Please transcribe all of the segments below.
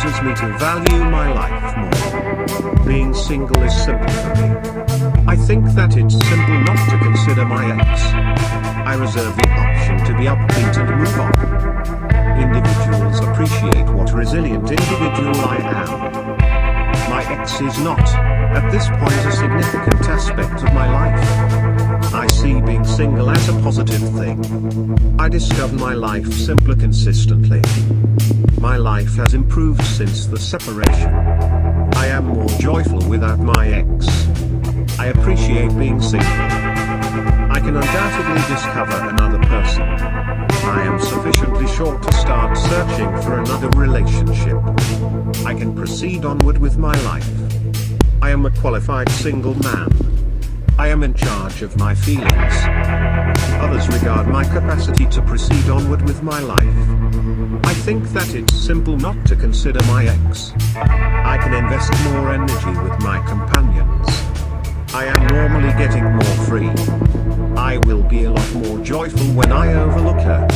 causes me to value my life more. Being single is simple for me. I think that it's simple not to consider my ex. I reserve the option to be upbeat and move on. Individuals appreciate what resilient individual I am. My ex is not, at this point, a significant aspect of my life. I see being single as a positive thing. I discover my life simpler consistently. My life has improved since the separation. I am more joyful without my ex. I appreciate being single. I can undoubtedly discover another person. I am sufficiently sure to start searching for another relationship. I can proceed onward with my life. I am a qualified single man. I am in charge of my feelings. Others regard my capacity to proceed onward with my life. I think that it's simple not to consider my ex. I can invest more energy with my companions. I am normally getting more free. I will be a lot more joyful when I overlook her.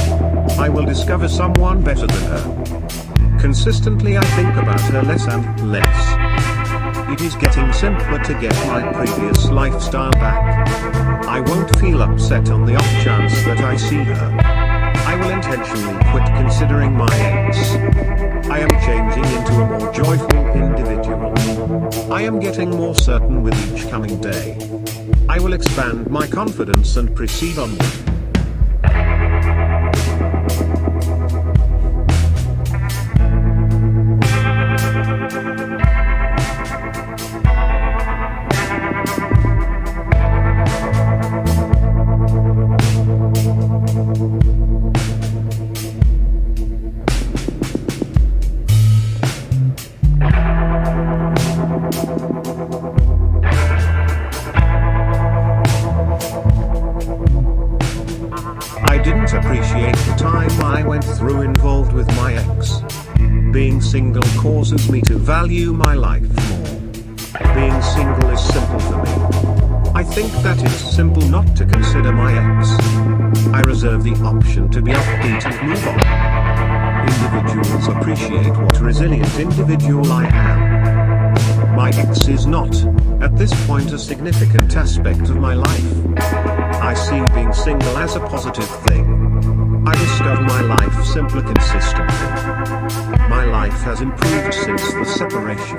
I will discover someone better than her. Consistently I think about her less and less. It is getting simpler to get my previous lifestyle back. I won't feel upset on the off chance that I see her. I will intentionally quit considering my ex. I am changing into a more joyful individual. I am getting more certain with each coming day. I will expand my confidence and proceed onward. I didn't appreciate the time I went through involved with my ex. Being single causes me to value my life more. Being single is simple for me. I think that it's simple not to consider my ex. I reserve the option to be upbeat and move on. Individuals appreciate what resilient individual I am. My ex is not, at this point, a significant aspect of my life. I see being single as a positive thing. I discover my life simpler consistently. My life has improved since the separation.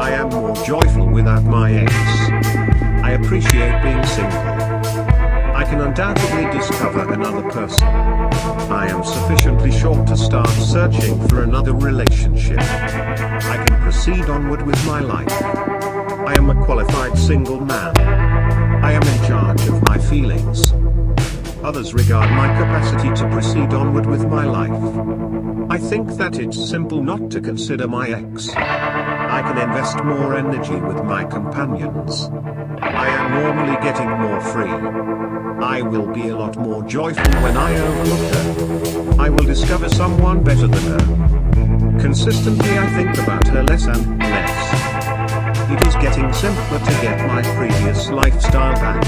I am more joyful without my ex. I appreciate being single. I can undoubtedly discover another person. I am sufficiently sure to start searching for another relationship. I can proceed onward with my life. I am a qualified single man. I am in charge of my feelings. Others regard my capacity to proceed onward with my life. I think that it's simple not to consider my ex. I can invest more energy with my companions. I am normally getting more free. I will be a lot more joyful when I overlook her. I will discover someone better than her. Consistently I think about her less and less. It is getting simpler to get my previous lifestyle back.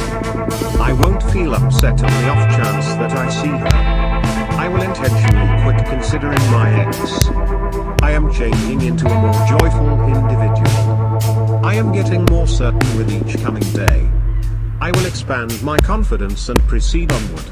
I won't feel upset on the off chance that I see her. I will intentionally quit considering my ex. I am changing into a more joyful individual. I am getting more certain with each coming day. I will expand my confidence and proceed onward.